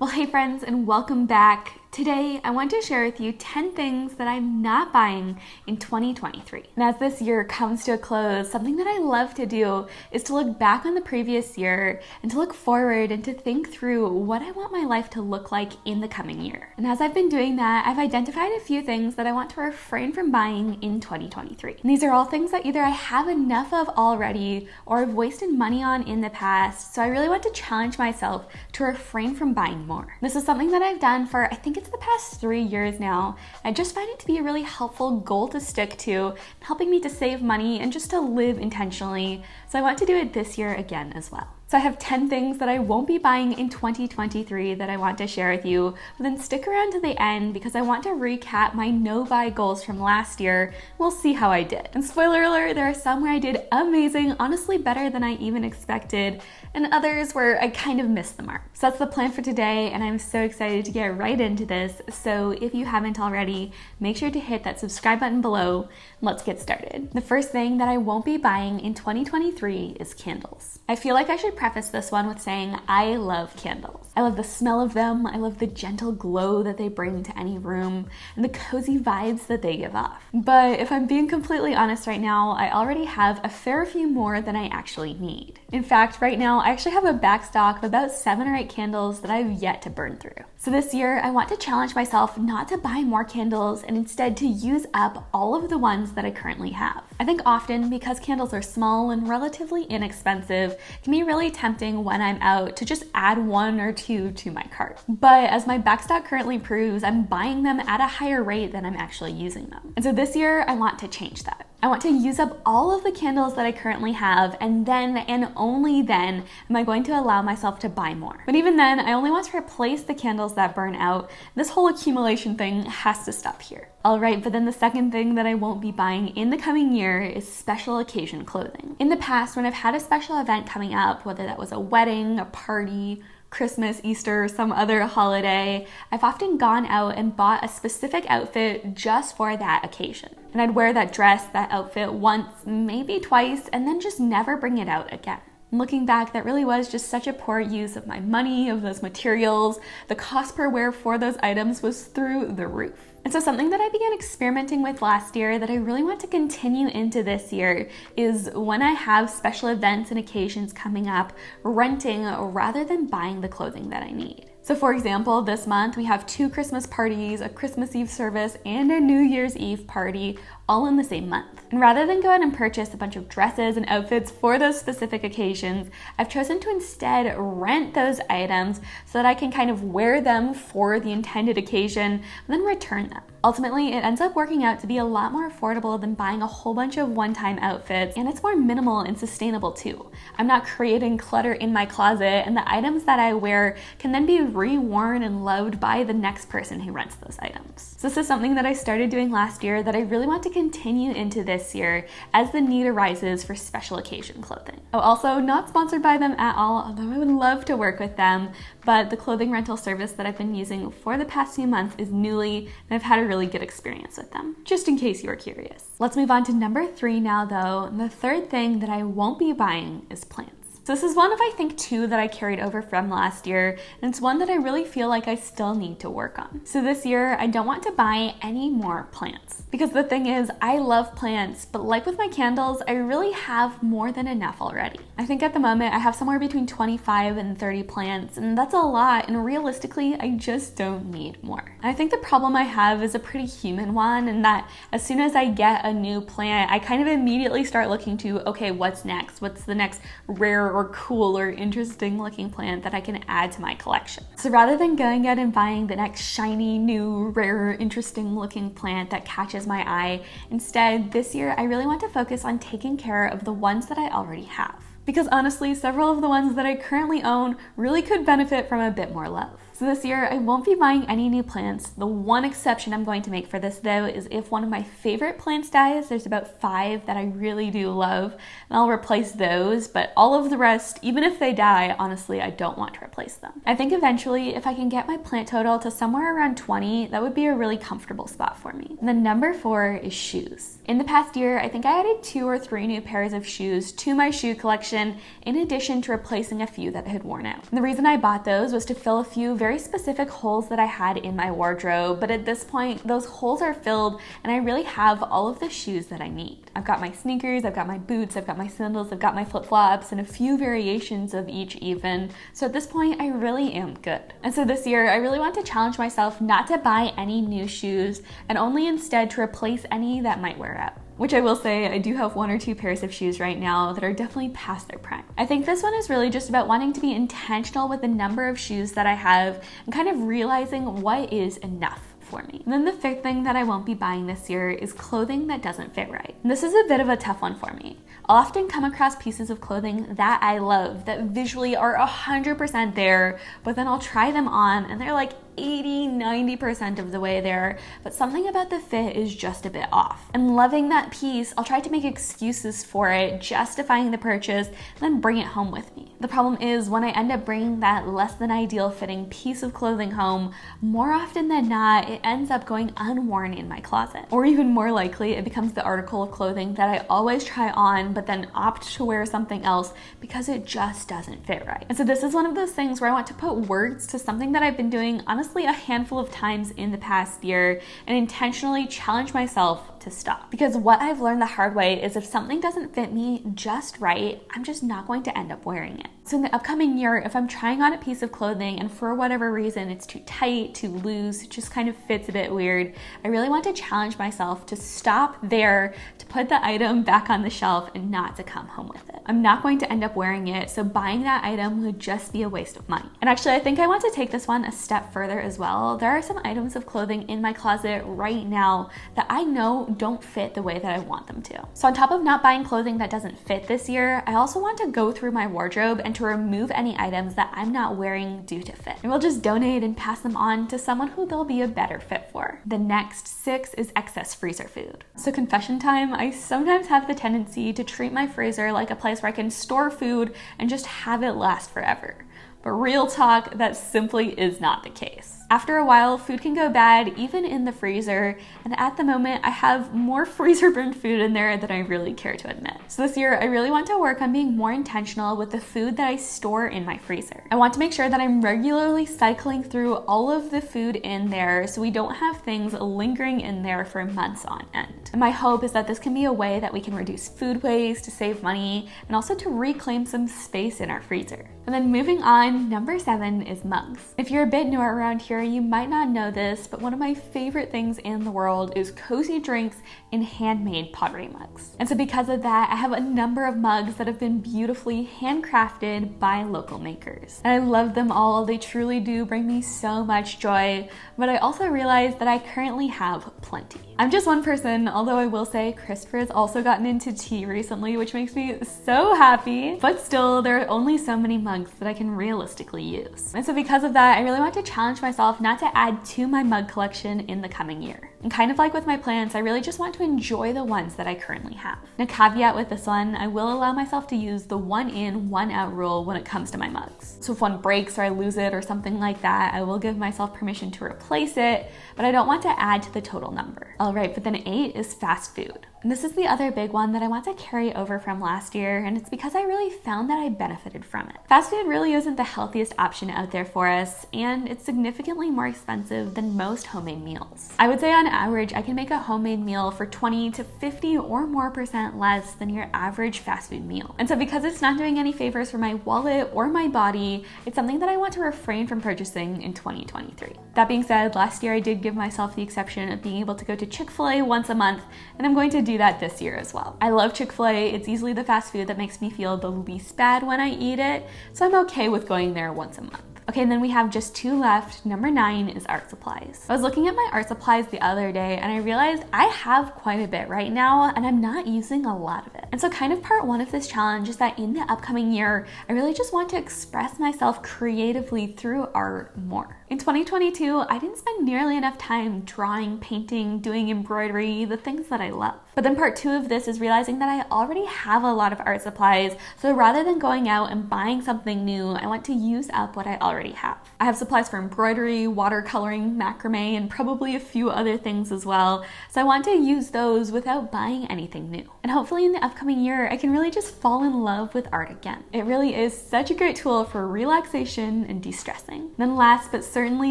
Well, hey friends, and welcome back. Today, I want to share with you 10 things that I'm not buying in 2023. And as this year comes to a close, something that I love to do is to look back on the previous year and to look forward and to think through what I want my life to look like in the coming year. And as I've been doing that, I've identified a few things that I want to refrain from buying in 2023. And these are all things that either I have enough of already or I've wasted money on in the past. So I really want to challenge myself to refrain from buying more. This is something that I've done for, I think it's the past 3 years now. I just find it to be a really helpful goal to stick to, helping me to save money and just to live intentionally. So I want to do it this year again as well. So I have 10 things that I won't be buying in 2023 that I want to share with you, but then stick around to the end because I want to recap my no-buy goals from last year. We'll see how I did. And spoiler alert, there are some where I did amazing, honestly better than I even expected, and others where I kind of missed the mark. So that's the plan for today, and I'm so excited to get right into this. So if you haven't already, make sure to hit that subscribe button below. Let's get started. The first thing that I won't be buying in 2023 is candles. I feel like I should preface this one with saying I love candles. I love the smell of them. I love the gentle glow that they bring to any room and the cozy vibes that they give off. But if I'm being completely honest right now, I already have a fair few more than I actually need. In fact, right now, I actually have a backstock of about 7 or 8 candles that I've yet to burn through. So this year, I want to challenge myself not to buy more candles and instead to use up all of the ones that I currently have. I think often because candles are small and relatively inexpensive, it can be really tempting when I'm out to just add 1 or 2 to my cart. But as my backstock currently proves, I'm buying them at a higher rate than I'm actually using them. And so this year, I want to change that. I want to use up all of the candles that I currently have, and then and only then am I going to allow myself to buy more. But even then, I only want to replace the candles that burn out. This whole accumulation thing has to stop here. All right, but then the second thing that I won't be buying in the coming year is special occasion clothing. In the past, when I've had a special event coming up, whether that was a wedding, a party, Christmas, Easter, some other holiday, I've often gone out and bought a specific outfit just for that occasion. And I'd wear that dress, that outfit once, maybe twice, and then just never bring it out again. Looking back, that really was just such a poor use of my money, of those materials. The cost per wear for those items was through the roof. And so something that I began experimenting with last year that I really want to continue into this year is when I have special events and occasions coming up, renting rather than buying the clothing that I need. So for example, this month we have 2 Christmas parties, a Christmas Eve service, and a New Year's Eve party all in the same month. And rather than go out and purchase a bunch of dresses and outfits for those specific occasions, I've chosen to instead rent those items so that I can kind of wear them for the intended occasion and then return them. Ultimately, it ends up working out to be a lot more affordable than buying a whole bunch of one-time outfits, and it's more minimal and sustainable too. I'm not creating clutter in my closet, and the items that I wear can then be reworn and loved by the next person who rents those items. So this is something that I started doing last year that I really want to continue into this year as the need arises for special occasion clothing. Oh, also not sponsored by them at all, although I would love to work with them, but the clothing rental service that I've been using for the past few months is Nuuly, and I've had a really good experience with them, just in case you were curious. Let's move on to number 3 now though. And the third thing that I won't be buying is plants. So this is one of, I think, 2 that I carried over from last year, and it's one that I really feel like I still need to work on. So this year, I don't want to buy any more plants. Because the thing is, I love plants, but like with my candles, I really have more than enough already. I think at the moment, I have somewhere between 25 and 30 plants, and that's a lot, and realistically, I just don't need more. And I think the problem I have is a pretty human one, in that as soon as I get a new plant, I kind of immediately start looking to, okay, what's next? What's the next rare or cool or interesting looking plant that I can add to my collection? So rather than going out and buying the next shiny, new, rare, interesting looking plant that catches my eye, instead this year I really want to focus on taking care of the ones that I already have. Because honestly, several of the ones that I currently own really could benefit from a bit more love. So this year, I won't be buying any new plants. The one exception I'm going to make for this though is if one of my favorite plants dies. There's about 5 that I really do love, and I'll replace those, but all of the rest, even if they die, honestly, I don't want to replace them. I think eventually, if I can get my plant total to somewhere around 20, that would be a really comfortable spot for me. And then number 4 is shoes. In the past year, I think I added 2 or 3 new pairs of shoes to my shoe collection, in addition to replacing a few that had worn out. And the reason I bought those was to fill a few very very specific holes that I had in my wardrobe, but at this point, those holes are filled and I really have all of the shoes that I need. I've got my sneakers, I've got my boots, I've got my sandals, I've got my flip-flops, and a few variations of each even. So at this point, I really am good. And so this year, I really want to challenge myself not to buy any new shoes and only instead to replace any that might wear out. Which I will say, I do have 1 or 2 pairs of shoes right now that are definitely past their prime. I think this one is really just about wanting to be intentional with the number of shoes that I have and kind of realizing what is enough for me. And then the 5th thing that I won't be buying this year is clothing that doesn't fit right. And this is a bit of a tough one for me. I'll often come across pieces of clothing that I love that visually are 100% there, but then I'll try them on and they're like 80-90% of the way there, but something about the fit is just a bit off. And loving that piece, I'll try to make excuses for it, justifying the purchase, and then bring it home with me. The problem is when I end up bringing that less than ideal fitting piece of clothing home, more often than not, it ends up going unworn in my closet. Or even more likely, it becomes the article of clothing that I always try on, but then opt to wear something else because it just doesn't fit right. And so this is one of those things where I want to put words to something that I've been doing honestly a handful of times in the past year and intentionally challenge myself to stop. Because what I've learned the hard way is if something doesn't fit me just right, I'm just not going to end up wearing it. So in the upcoming year, if I'm trying on a piece of clothing and for whatever reason it's too tight, too loose, it just kind of fits a bit weird, I really want to challenge myself to stop there, to put the item back on the shelf and not to come home with it. I'm not going to end up wearing it, so buying that item would just be a waste of money. And actually, I think I want to take this one a step further as well. There are some items of clothing in my closet right now that I know don't fit the way that I want them to. So on top of not buying clothing that doesn't fit this year, I also want to go through my wardrobe and to remove any items that I'm not wearing due to fit. And we'll just donate and pass them on to someone who they'll be a better fit for. The next 6 is excess freezer food. So confession time, I sometimes have the tendency to treat my freezer like a place where I can store food and just have it last forever. But real talk, that simply is not the case. After a while, food can go bad even in the freezer, and at the moment, I have more freezer-burned food in there than I really care to admit. So this year, I really want to work on being more intentional with the food that I store in my freezer. I want to make sure that I'm regularly cycling through all of the food in there so we don't have things lingering in there for months on end. And my hope is that this can be a way that we can reduce food waste, to save money, and also to reclaim some space in our freezer. And then moving on, number 7 is mugs. If you're a bit newer around here, you might not know this, but one of my favorite things in the world is cozy drinks in handmade pottery mugs. And so because of that, I have a number of mugs that have been beautifully handcrafted by local makers. And I love them all. They truly do bring me so much joy, but I also realize that I currently have plenty. I'm just one person, although I will say Christopher has also gotten into tea recently, which makes me so happy. But still, there are only so many mugs that I can realistically use. And so because of that, I really want to challenge myself not to add to my mug collection in the coming year. And kind of like with my plants, I really just want to enjoy the ones that I currently have. Now, caveat with this one, I will allow myself to use the 1 in, 1 out rule when it comes to my mugs. So if one breaks or I lose it or something like that, I will give myself permission to replace it, but I don't want to add to the total number. All right, but then 8 is fast food. And this is the other big one that I want to carry over from last year, and it's because I really found that I benefited from it. Fast food really isn't the healthiest option out there for us, and it's significantly more expensive than most homemade meals. I would say on average, I can make a homemade meal for 20 to 50 or more % less than your average fast food meal. And so because it's not doing any favors for my wallet or my body, it's something that I want to refrain from purchasing in 2023. That being said, last year I did give myself the exception of being able to go to Chick-fil-A once a month, and I'm going to do that this year as well. I love Chick-fil-A. It's easily the fast food that makes me feel the least bad when I eat it, so I'm okay with going there once a month. Okay, and then we have just 2 left. Number 9 is art supplies. I was looking at my art supplies the other day and I realized I have quite a bit right now and I'm not using a lot of it. And so kind of part 1 of this challenge is that in the upcoming year, I really just want to express myself creatively through art more. In 2022, I didn't spend nearly enough time drawing, painting, doing embroidery, the things that I love. But then part 2 of this is realizing that I already have a lot of art supplies, so rather than going out and buying something new, I want to use up what I already have. I have supplies for embroidery, watercoloring, macrame, and probably a few other things as well, so I want to use those without buying anything new. And hopefully in the upcoming year, I can really just fall in love with art again. It really is such a great tool for relaxation and de-stressing. Then last but certainly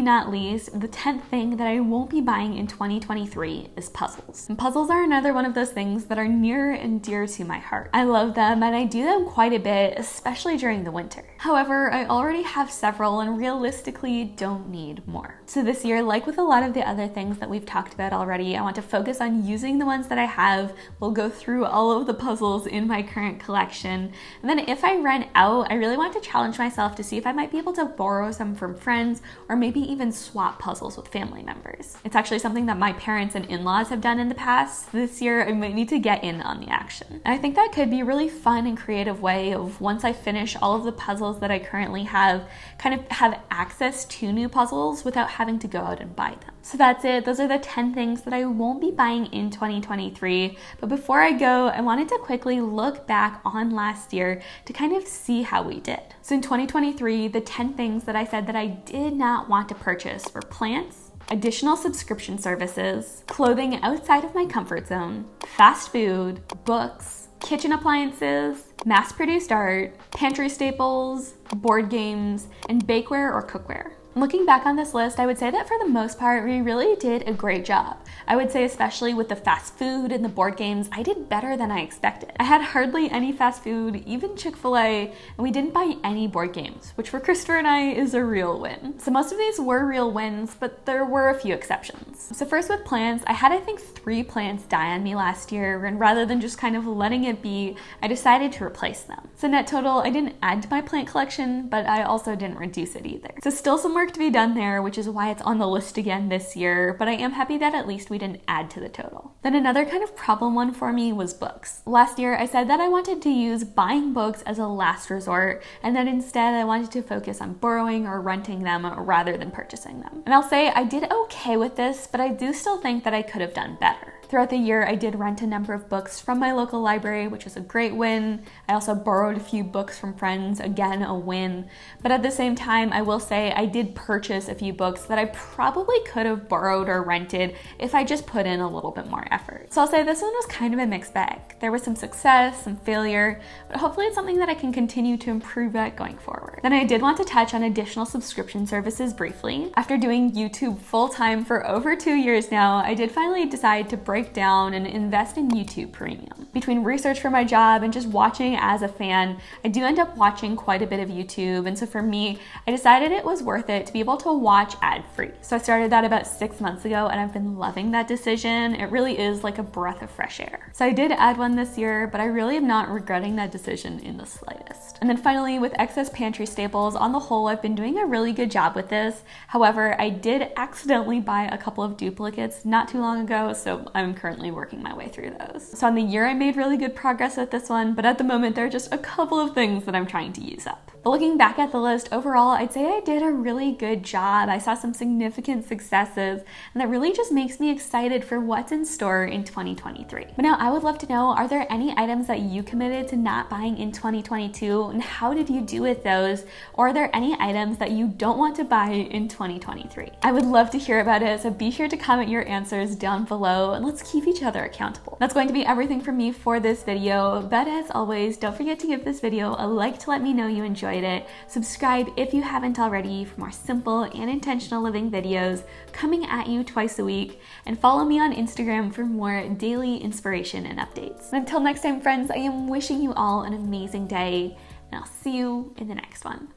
not least, the 10th thing that I won't be buying in 2023 is puzzles. And puzzles are another one of those things that are near and dear to my heart. I love them and I do them quite a bit, especially during the winter. However, I already have several and realistically don't need more. So this year, like with a lot of the other things that we've talked about already, I want to focus on using the ones that I have. We'll go through all of the puzzles in my current collection. And then if I run out, I really want to challenge myself to see if I might be able to borrow some from friends or maybe even swap puzzles with family members. It's actually something that my parents and in-laws have done in the past. This year, I might need to get in on the action. And I think that could be a really fun and creative way of, once I finish all of the puzzles that I currently have, kind of have access to new puzzles without having to go out and buy them. So that's it. Those are the 10 things that I won't be buying in 2023. But before I go, I wanted to quickly look back on last year to kind of see how we did. So in 2023, the 10 things that I said that I did not want to purchase were plants, additional subscription services, clothing outside of my comfort zone, fast food, books, kitchen appliances, mass-produced art, pantry staples, board games, and bakeware or cookware. Looking back on this list, I would say that for the most part, we really did a great job. I would say especially with the fast food and the board games, I did better than I expected. I had hardly any fast food, even Chick-fil-A, and we didn't buy any board games, which for Christopher and I is a real win. So most of these were real wins, but there were a few exceptions. So first with plants, I had I think 3 plants die on me last year, and rather than just kind of letting it be, I decided to replace them. So net total, I didn't add to my plant collection, but I also didn't reduce it either. So still some work to be done there, which is why it's on the list again this year, but I am happy that at least we didn't add to the total. Then another kind of problem one for me was books. Last year I said that I wanted to use buying books as a last resort, and that instead I wanted to focus on borrowing or renting them rather than purchasing them. And I'll say I did okay with this, but I do still think that I could have done better. Throughout the year, I did rent a number of books from my local library, which was a great win. I also borrowed a few books from friends, again, a win. But at the same time, I will say I did purchase a few books that I probably could have borrowed or rented if I just put in a little bit more effort. So I'll say this one was kind of a mixed bag. There was some success, some failure, but hopefully it's something that I can continue to improve at going forward. Then I did want to touch on additional subscription services briefly. After doing YouTube full-time for over 2 years now, I did finally decide to break down and invest in YouTube Premium. Between research for my job and just watching as a fan, I do end up watching quite a bit of YouTube, and so for me, I decided it was worth it to be able to watch ad-free. So I started that about 6 months ago, and I've been loving that decision. It really is like a breath of fresh air. So I did add one this year, but I really am not regretting that decision in the slightest. And then finally, with excess pantry staples, on the whole, I've been doing a really good job with this. However, I did accidentally buy a couple of duplicates not too long ago, so I'm currently working my way through those. So on the year, I made really good progress with this one, but at the moment, there are just a couple of things that I'm trying to use up. But looking back at the list, overall, I'd say I did a really good job. I saw some significant successes, and that really just makes me excited for what's in store in 2023. But now I would love to know, are there any items that you committed to not buying in 2022, and how did you do with those? Or are there any items that you don't want to buy in 2023? I would love to hear about it, so be sure to comment your answers down below, and let's keep each other accountable. That's going to be everything from me for this video, but as always, don't forget to give this video a like to let me know you enjoyed it. Subscribe if you haven't already for more simple and intentional living videos coming at you twice a week, and follow me on Instagram for more daily inspiration and updates. And until next time, friends, I am wishing you all an amazing day, and I'll see you in the next one.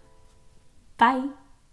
Bye.